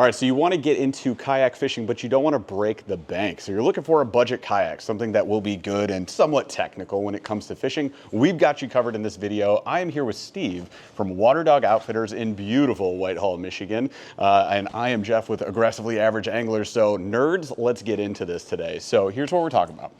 All right, so you want to get into kayak fishing, but you don't want to break the bank. So you're looking for a budget kayak, something that will be good and somewhat technical when it comes to fishing. We've got you covered in this video. I am here with Steve from Water Dog Outfitters in beautiful Whitehall, Michigan. And I am Jeff with Aggressively Average Anglers. So nerds, let's get into this today. So here's what we're talking about.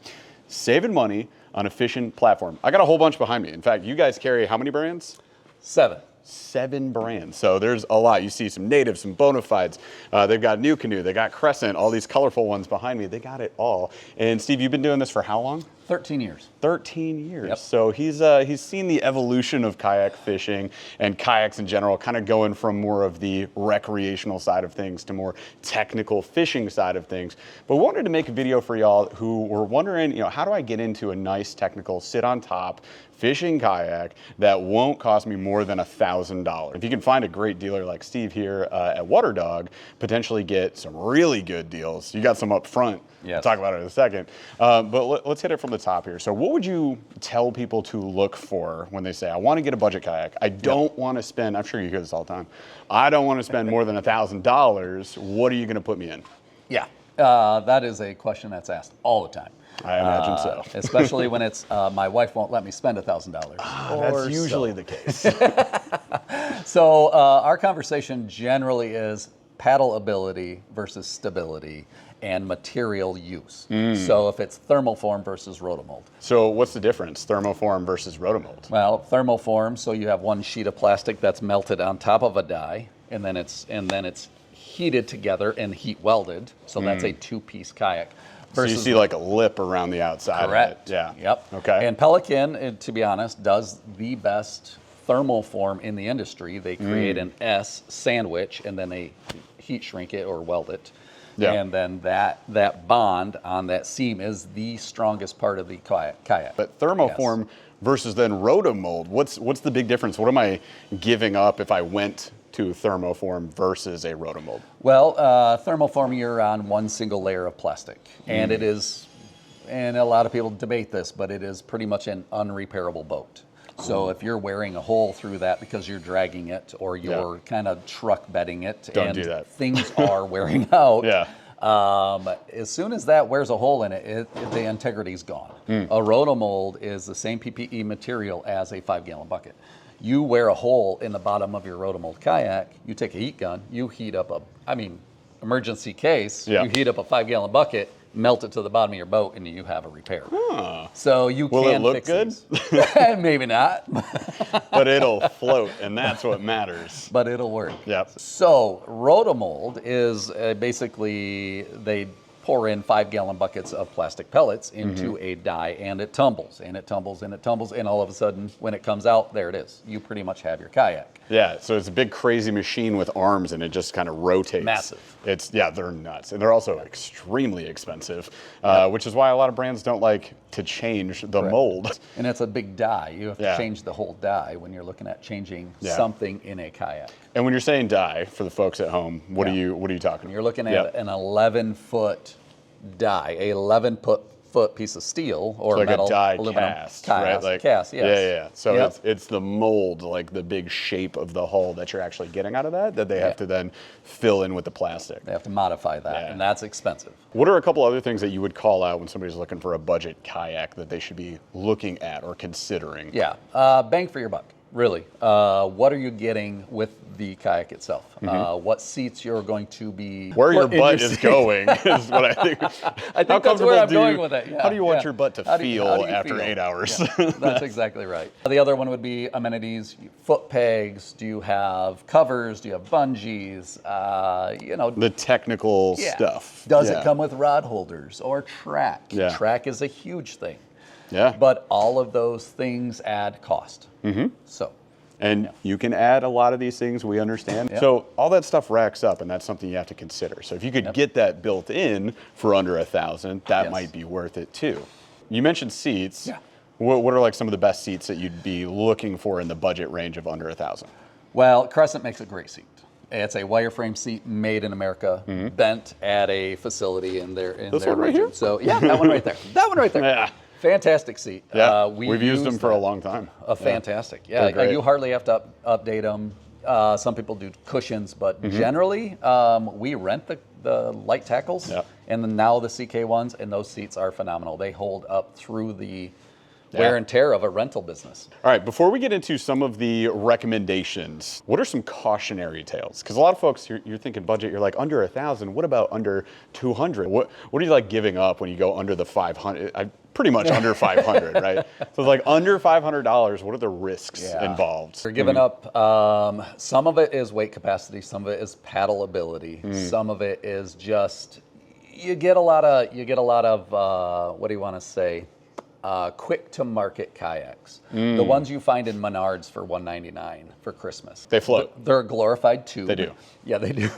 Saving money on a fishing platform. I got a whole bunch behind me. In fact, you guys carry how many brands? 7 brands. So there's a lot. You see some Natives, some Bonafides. They've got New Canoe. They got Crescent, all these colorful ones behind me. They got it all. And Steve, you've been doing this for how long? 13 years. 13 years. Yep. So he's seen the evolution of kayak fishing and kayaks in general, kind of going from more of the recreational side of things to more technical fishing side of things. But we wanted to make a video for y'all who were wondering, how do I get into a nice technical sit on top fishing kayak that won't cost me more than $1,000. If you can find a great dealer like Steve here at Water Dog, potentially get some really good deals. You got some up front. Yes. We'll talk about it in a second. But let's hit it from the top here. So what would you tell people to look for when they say, I want to get a budget kayak. I don't want to spend, I'm sure you hear this all the time, I don't want to spend more than $1,000. What are you going to put me in? Yeah, that is a question that's asked all the time. I imagine so. Especially when it's, my wife won't let me spend $1,000. That's usually the case. So our conversation generally is paddle ability versus stability and material use. So if it's thermoform versus rotomold. So what's the difference, thermoform versus rotomold? Well, thermoform, so you have one sheet of plastic that's melted on top of a die, and then it's heated together and heat welded. So that's a two-piece kayak. So you see like a lip around the outside Correct. of it. Yeah. Yep. Okay. And Pelican, to be honest, does the best thermoform in the industry. They create an S sandwich and then they heat shrink it or weld it. Yeah. And then that bond on that seam is the strongest part of the kayak. But thermoform versus then rotomold, what's the big difference? What am I giving up if I went to thermoform versus a rotomold? Well, thermoform, you're on one single layer of plastic. And it is, and a lot of people debate this, but it is pretty much an unrepairable boat. So if you're wearing a hole through that because you're dragging it or you're kind of truck bedding it Don't do that. Things are wearing out, Yeah. as soon as that wears a hole in it, the integrity's gone. A rotomold is the same PPE material as a 5-gallon bucket. You wear a hole in the bottom of your rotomold kayak, you take a heat gun, you heat up emergency case, you heat up a 5-gallon bucket, melt it to the bottom of your boat, and you have a repair. Huh. So you Will can it look fix good? these. Maybe not. But it'll float, and that's what matters. But it'll work. Yep. So rotomold is basically they pour in 5-gallon buckets of plastic pellets into a die, and it tumbles, and it tumbles, and it tumbles, and all of a sudden, when it comes out, there it is. You pretty much have your kayak. Yeah, so it's a big crazy machine with arms, and it just kind of rotates. Massive. They're nuts, and they're also extremely expensive, which is why a lot of brands don't like to change the mold. And it's a big die. You have to change the whole die when you're looking at changing something in a kayak. And when you're saying die, for the folks at home, what are you talking about? You're looking at an 11-foot die, a 11-foot piece of steel or like metal, a die aluminum cast, right? Like, cast, yes. Yeah. So it's the mold, like the big shape of the hull that you're actually getting out of that they have to then fill in with the plastic. They have to modify that, and that's expensive. What are a couple other things that you would call out when somebody's looking for a budget kayak that they should be looking at or considering? Yeah, bang for your buck, really. What are you getting with the kayak itself? What seats you're going to be... Where your butt is going is what I think. I think that's where I'm going with it. How do you want your butt to feel after 8 hours? Yeah, that's exactly right. The other one would be amenities, foot pegs. Do you have covers? Do you have bungees? The technical stuff. Does it come with rod holders or track? Yeah. Track is a huge thing. Yeah. But all of those things add cost. And you can add a lot of these things, we understand. So all that stuff racks up, and that's something you have to consider. So if you could get that built in for under $1,000, that might be worth it too. You mentioned seats. Yeah. What are like some of the best seats that you'd be looking for in the budget range of under $1,000? Well, Crescent makes a great seat. It's a wireframe seat made in America, bent at a facility in their region. Right here? So yeah, that one right there. That one right there. Yeah. Fantastic seat. Yeah, we've used them for a long time. Fantastic. Yeah, you hardly have to update them. Some people do cushions, but generally we rent the light tackles, and then now the CK ones, and those seats are phenomenal. They hold up through the wear and tear of a rental business. All right, before we get into some of the recommendations, what are some cautionary tales? Because a lot of folks, you're thinking budget, you're like under 1,000. What about under 200? What are you like giving up when you go under the 500? Pretty much under 500, right? So like under $500, what are the risks involved? You're giving up, some of it is weight capacity, some of it is paddle ability, some of it is just, you get a lot of what do you want to say? Quick to market kayaks. The ones you find in Menards for $199 for Christmas. They float. They're a glorified tube. They do. Yeah, they do.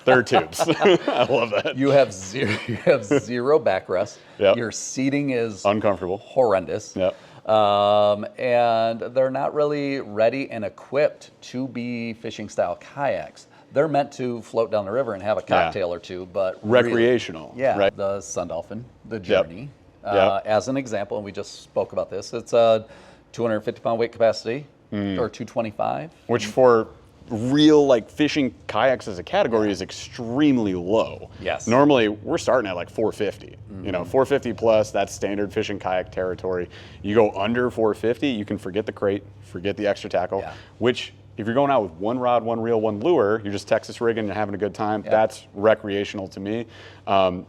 they're tubes. I love that. You have zero backrest. Yep. Your seating is uncomfortable, horrendous. Yep. And they're not really ready and equipped to be fishing style kayaks. They're meant to float down the river and have a cocktail or two, but recreational. Really, right? The Sun Dolphin, the Journey. As an example, and we just spoke about this, it's a 250-pound weight capacity, or 225. Which for real like fishing kayaks as a category is extremely low. Yes. Normally we're starting at like 450. You know, 450 plus, that's standard fishing kayak territory. You go under 450, you can forget the crate, forget the extra tackle, which if you're going out with one rod, one reel, one lure, you're just Texas rigging and having a good time, that's recreational to me.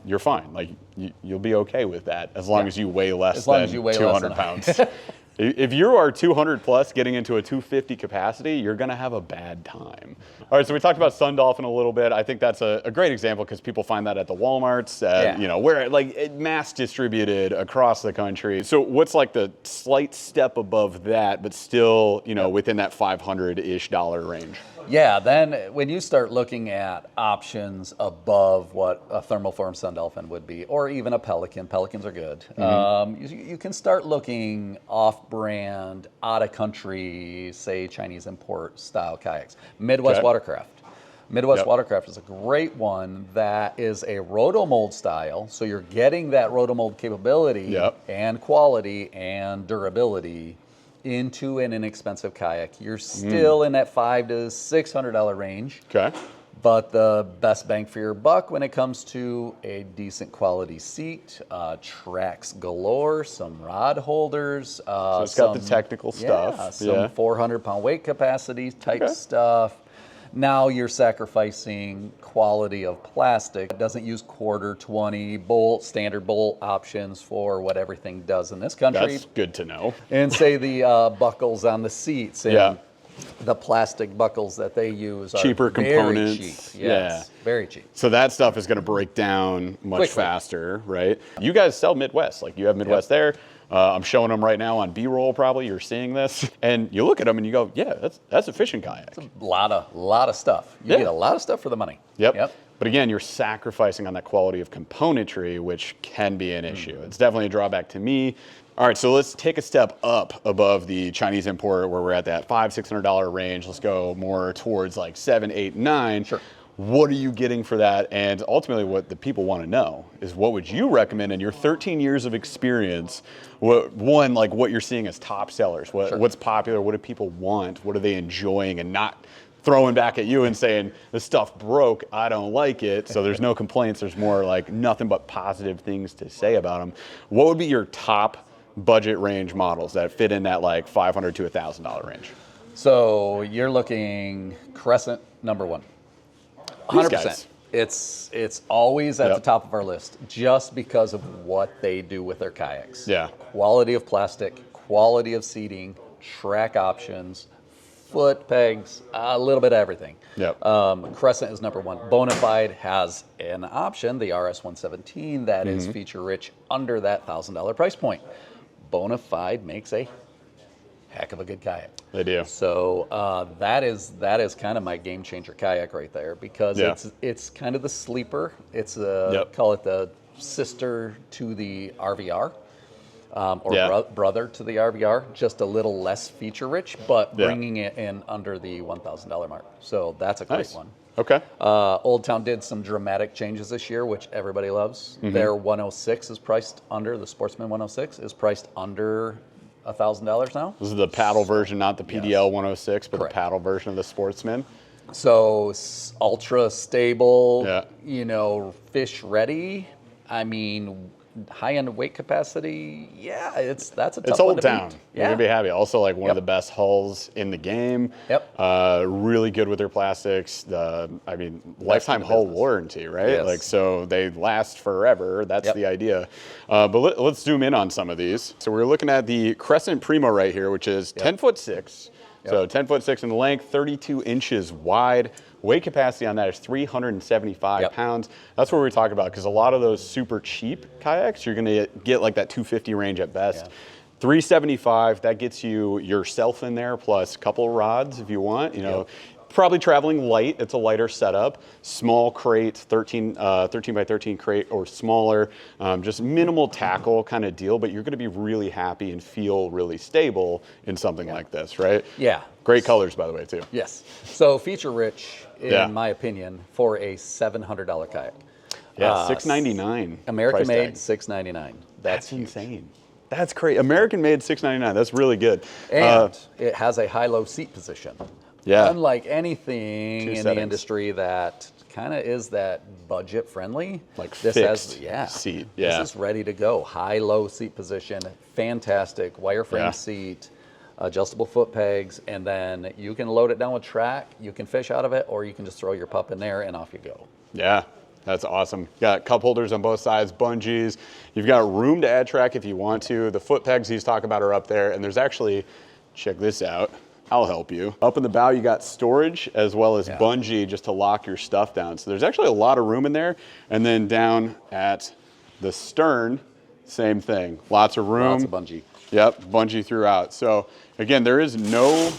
You're fine. Like you'll be okay with that as long as you weigh less than 200 pounds. If you are 200 plus getting into a 250 capacity, you're going to have a bad time. All right, so we talked about Sun Dolphin a little bit. I think that's a great example because people find that at the Walmarts, you know, where like mass distributed across the country. So what's like the slight step above that, but still, you know, within that $500-ish range? Yeah, then when you start looking at options above what a thermoform Sun Dolphin would be, or even a Pelican, Pelicans are good, you can start looking off-brand, out-of-country, say Chinese import style kayaks. Midwest Watercraft. Midwest Watercraft is a great one that is a rotomold style, so you're getting that rotomold capability and quality and durability into an inexpensive kayak. You're still in that $500 to $600 range. Okay. But the best bang for your buck when it comes to a decent quality seat, tracks galore, some rod holders. So it's got the technical stuff. Some 400-pound weight capacity type stuff. Now you're sacrificing quality of plastic. It doesn't use quarter 20 bolt, standard bolt options for what everything does in this country. That's good to know. And say the buckles on the seats and the plastic buckles that they use are cheaper components. Very cheap. Yes, very cheap. So that stuff is going to break down much faster, right? You guys sell Midwest, like you have Midwest there. I'm showing them right now on B-roll. Probably you're seeing this, and you look at them and you go, "Yeah, that's a fishing kayak." It's a lot of stuff. You get a lot of stuff for the money. Yep. But again, you're sacrificing on that quality of componentry, which can be an issue. It's definitely a drawback to me. All right, so let's take a step up above the Chinese import, where we're at that $500-600 range. Let's go more towards like $700, $800, $900. Sure. What are you getting for that? And ultimately what the people want to know is, what would you recommend in your 13 years of experience? What you're seeing as top sellers, what's popular, what do people want, what are they enjoying, and not throwing back at you and saying, this stuff broke, I don't like it. So there's no complaints, there's more like nothing but positive things to say about them. What would be your top budget range models that fit in that like $500 to $1,000 range? So you're looking Crescent #1. 100%. It's always at the top of our list just because of what they do with their kayaks. Yeah. Quality of plastic, quality of seating, track options, foot pegs, a little bit of everything. Yep. Crescent is #1. Bonafide has an option, the RS117, that is feature rich under that $1,000 price point. Bonafide makes a heck of a good kayak. They do. So that is kind of my game changer kayak right there, because it's kind of the sleeper. It's call it the sister to the RVR, or brother to the RVR, just a little less feature rich, but bringing it in under the $1,000 mark. So that's a great one. Okay. Old Town did some dramatic changes this year, which everybody loves. Their 106 is priced under, the Sportsman 106 is priced under $1,000 now. This is the paddle version, not the PDL 106, but Correct. the paddle version of the Sportsman. So ultra stable, Yeah. you know, fish ready. I mean, high-end weight capacity. Yeah, that's a tough It's one old to town. beat. You're gonna be happy. Also, like one of Yep. the best hulls in the game. Yep. Really good with their plastics. I mean, lifetime in the hull business. warranty, right? Yes. Like, so they last forever. That's Yep. the idea. But let's zoom in on some of these. So we're looking at the Crescent Primo right here, which is 10'6". So 10'6" in length, 32 inches wide. Weight capacity on that is 375 Yep. pounds. That's what we talk about, because a lot of those super cheap kayaks, you're gonna get like that 250 range at best. Yeah. 375, that gets you yourself in there plus a couple rods if you want. You know, Yep. probably traveling light. It's a lighter setup. Small crate, 13 by 13 crate or smaller. Just minimal tackle kind of deal, but you're going to be really happy and feel really stable in something like this, right? Yeah. Great colors, by the way, too. Yes. So feature rich, in Yeah. my opinion, for a $700 kayak. Yeah, $699. American price made, tag. $699. That's insane. That's great. American made $699. That's really good. And it has a high-low seat position. Yeah. Unlike anything Two in settings. the industry that kind of is that budget friendly, Like this fixed has seat. Yeah. This is ready to go. High-low seat position, fantastic wireframe Yeah. seat, adjustable foot pegs, and then you can load it down with track. You can fish out of it, or you can just throw your pup in there and off you go. Yeah, that's awesome. Got cup holders on both sides, bungees. You've got room to add track if you want to. The foot pegs he's talking about are up there, and there's actually, check this out. I'll help you. Up in the bow, you got storage as well as bungee just to lock your stuff down. So there's actually a lot of room in there. And then down at the stern, same thing. Lots of room. Lots of bungee. Yep, bungee throughout. So again, there is no,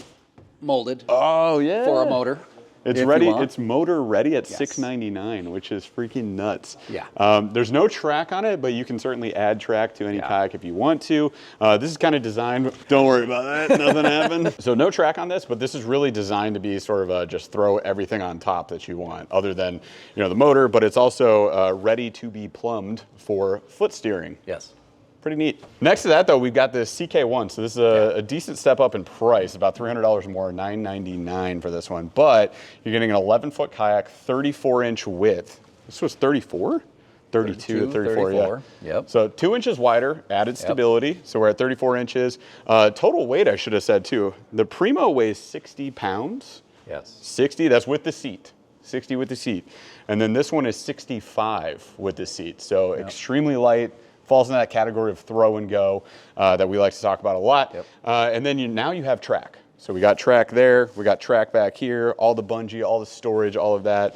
Molded oh yeah. for a motor. It's if you ready. want. It's motor ready at Yes. $699, which is freaking nuts. Yeah. There's no track on it, but you can certainly add track to any kayak if you want to. This is kind of designed. Don't worry about that. Nothing happened. So no track on this, but this is really designed to be sort of a just throw everything on top that you want, other than the motor. But it's also ready to be plumbed for foot steering. Yes. Pretty neat. Next to that, though, we've got the CK1. So this is a decent step up in price, about $300 more, $999 for this one. But you're getting an 11-foot kayak, 34-inch width. This was 34? 32 to 34, yeah. Yep. So 2 inches wider, added stability. So we're at 34 inches. Total weight, I should have said, too. The Primo weighs 60 pounds. Yes. 60, that's with the seat. 60 with the seat. And then this one is 65 with the seat. So extremely light. Falls in that category of throw and go that we like to talk about a lot. Yep. And then now you have track. So we got track there, we got track back here, all the bungee, all the storage, all of that.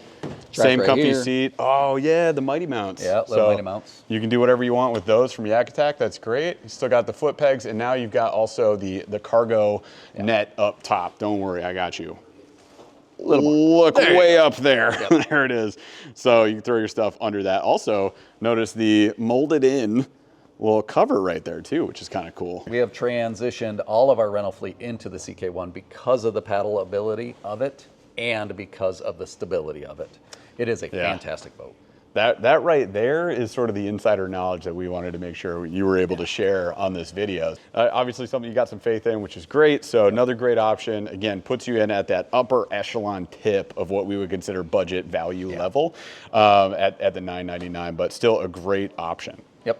Same right comfy here. seat. Oh yeah, the Mighty Mounts. Yeah, little Mighty Mounts. You can do whatever you want with those from Yak Attack. That's great. You still got the foot pegs, and now you've got also the cargo net up top. Don't worry, I got you. Look way up there. Yep. There it is. So you can throw your stuff under that. Also, notice the molded in little cover right there too, which is kind of cool. We have transitioned all of our rental fleet into the CK1 because of the paddle ability of it and because of the stability of it. It is a fantastic boat. That right there is sort of the insider knowledge that we wanted to make sure you were able to share on this video. Obviously something you got some faith in, which is great. So another great option, again, puts you in at that upper echelon tip of what we would consider budget value level at the $999, but still a great option. Yep.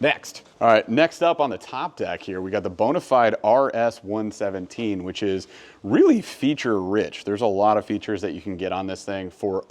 Next. All right, next up on the top deck here, we got the Bonafide RS117, which is really feature rich. There's a lot of features that you can get on this thing for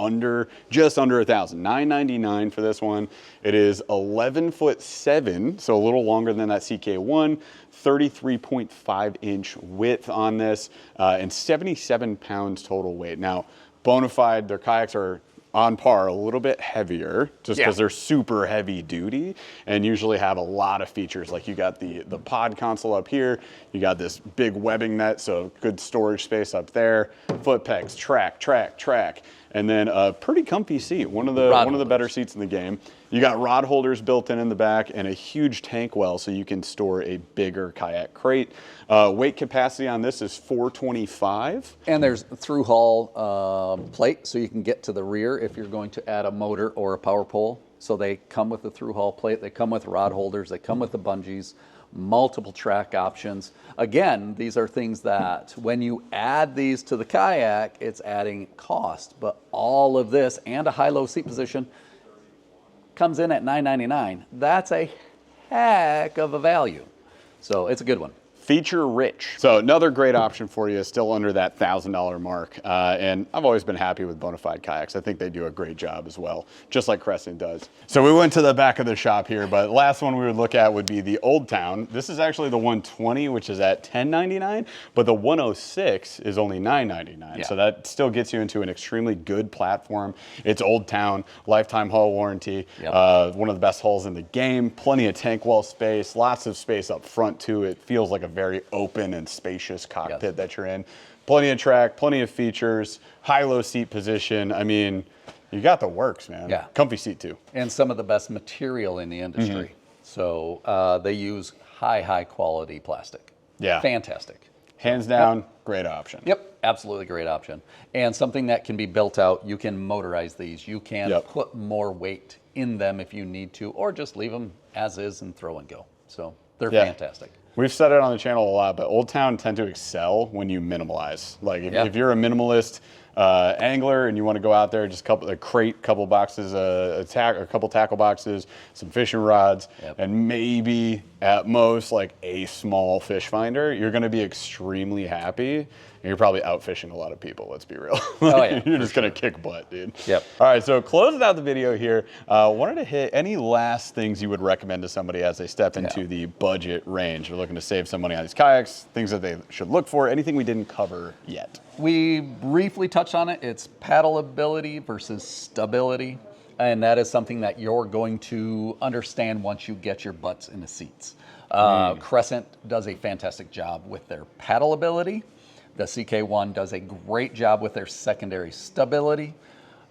just under $1,000. $999 for this one. It is 11'7", so a little longer than that CK1, 33.5-inch width on this, and 77 pounds total weight. Now, Bonafide, their kayaks are on par, a little bit heavier, just because they're super heavy duty and usually have a lot of features. Like you got the pod console up here, you got this big webbing net, so good storage space up there, foot pegs, track, and then a pretty comfy seat, one of the better seats in the game. You got rod holders built in the back and a huge tank well, so you can store a bigger kayak crate. Weight capacity on this is 425. And there's through hull plate, so you can get to the rear if you're going to add a motor or a power pole. So they come with the through hull plate, they come with rod holders, they come with the bungees, multiple track options. Again, these are things that when you add these to the kayak, it's adding cost, but all of this and a high-low seat position comes in at $9.99. That's a heck of a value. So it's a good one. Feature rich. So another great option for you, still under that $1,000 mark. And I've always been happy with Bonafide Kayaks. I think they do a great job as well, just like Crescent does. So we went to the back of the shop here, but last one we would look at would be the Old Town. This is actually the 120, which is at $10.99, but the 106 is only $9.99. Yeah. So that still gets you into an extremely good platform. It's Old Town, lifetime hull warranty, one of the best hulls in the game, plenty of tank wall space, lots of space up front too. It feels like a very open and spacious cockpit that you're in. Plenty of track, plenty of features, high-low seat position. I mean, you got the works, man. Yeah. Comfy seat too. And some of the best material in the industry. So they use high quality plastic. Yeah. Fantastic. Hands down, great option. Yep, absolutely great option. And something that can be built out. You can motorize these. You can put more weight in them if you need to, or just leave them as is and throw and go. So they're fantastic. We've said it on the channel a lot, but Old Town tend to excel when you minimalize. Like if you're a minimalist angler and you want to go out there, just a crate, couple boxes, a couple tackle boxes, some fishing rods, and maybe at most like a small fish finder, you're going to be extremely happy. And you're probably out fishing a lot of people, let's be real. Oh, yeah, you're just going to kick butt, dude. Yep. All right, so closing out the video here, wanted to hit any last things you would recommend to somebody as they step into the budget range. They're looking to save some money on these kayaks, things that they should look for, anything we didn't cover yet. We briefly touched on it. It's paddle ability versus stability. And that is something that you're going to understand once you get your butts in the seats. Crescent does a fantastic job with their paddle ability. The CK1 does a great job with their secondary stability.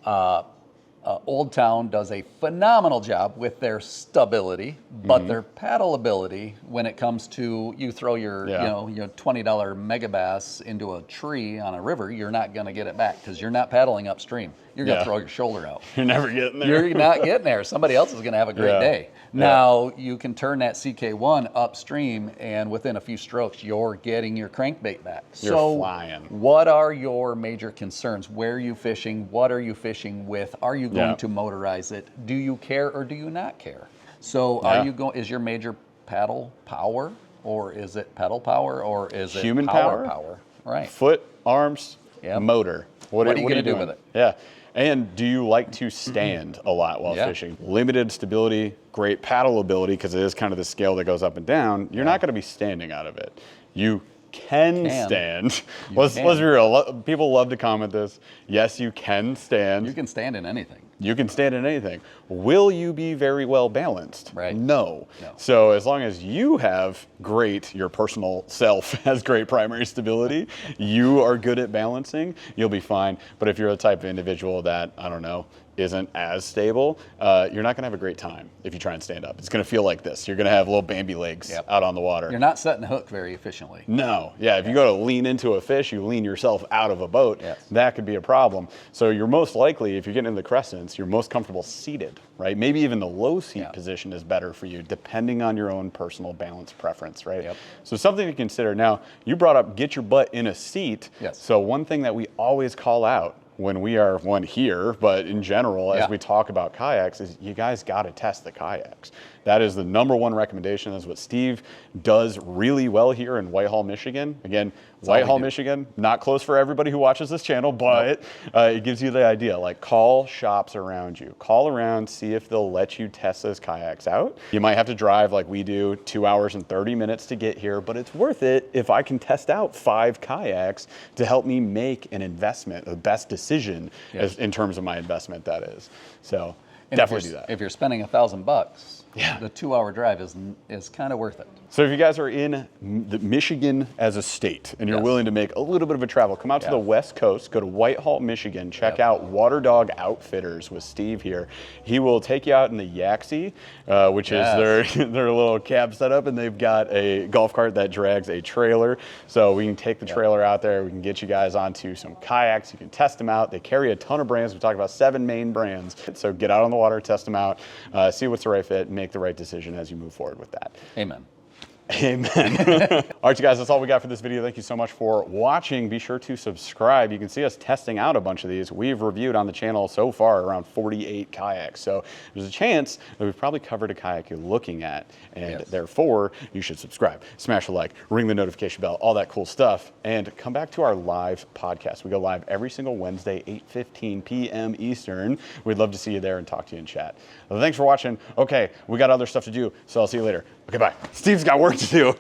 Old Town does a phenomenal job with their stability, but their paddle ability, when it comes to you throw your your $20 megabass into a tree on a river, you're not going to get it back because you're not paddling upstream. You're going to throw your shoulder out. You're never getting there. You're not getting there. Somebody else is going to have a great day. Now, you can turn that CK1 upstream, and within a few strokes, you're getting your crankbait back. You're flying. What are your major concerns? Where are you fishing? What are you fishing with? Are you going to motorize it? Do you care or do you not care? So are you going? Is your major paddle power, or is it pedal power, or is it human power? Right. Foot, arms, motor. What are you going to do with it? Yeah. And do you like to stand a lot while fishing? Limited stability, great paddle ability, because it is kind of the scale that goes up and down. You're not going to be standing out of it. You can stand. Let's be real. People love to comment this. Yes, you can stand. You can stand in anything. You can stand in anything. Will you be very well balanced? Right. No. So as long as you have your personal self has great primary stability, you are good at balancing, you'll be fine. But if you're the type of individual that, I don't know, isn't as stable, you're not going to have a great time if you try and stand up. It's going to feel like this. You're going to have little Bambi legs out on the water. You're not setting the hook very efficiently. No. Yeah, if you go to lean into a fish, you lean yourself out of a boat, that could be a problem. So you're most likely, if you're getting into the Crescents, you're most comfortable seated, right? Maybe even the low seat position is better for you, depending on your own personal balance preference, right? So something to consider. Now, you brought up get your butt in a seat. So one thing that we always call out when we are here, but in general, as we talk about kayaks, is you guys got to test the kayaks. That is the #1 recommendation. That's what Steve does really well here in Whitehall, Michigan. Again, Whitehall, Michigan, not close for everybody who watches this channel, but it gives you the idea. Like, call shops around you. Call around, see if they'll let you test those kayaks out. You might have to drive like we do, 2 hours and 30 minutes to get here, but it's worth it if I can test out 5 kayaks to help me make an investment, the best decision in terms of my investment, that is. So definitely do that. If you're spending $1,000, the 2-hour drive is kind of worth it. So if you guys are in Michigan as a state and you're willing to make a little bit of a travel, come out to the West Coast, go to Whitehall, Michigan, check out Water Dog Outfitters with Steve here. He will take you out in the Yaxie, which is their little cab setup, and they've got a golf cart that drags a trailer. So we can take the trailer out there, we can get you guys onto some kayaks, you can test them out. They carry a ton of brands. We talked about 7 main brands. So get out on the water, test them out, see what's the right fit, make the right decision as you move forward with that. Amen. Amen. All right, you guys, that's all we got for this video. Thank you so much for watching. Be sure to subscribe. You can see us testing out a bunch of these. We've reviewed on the channel so far around 48 kayaks. So there's a chance that we've probably covered a kayak you're looking at, and therefore you should subscribe, smash a like, ring the notification bell, all that cool stuff, and come back to our live podcast. We go live every single Wednesday, 8:15 p.m. Eastern. We'd love to see you there and talk to you in chat. Well, thanks for watching. Okay, we got other stuff to do, so I'll see you later. Okay, bye. Steve's got work to do.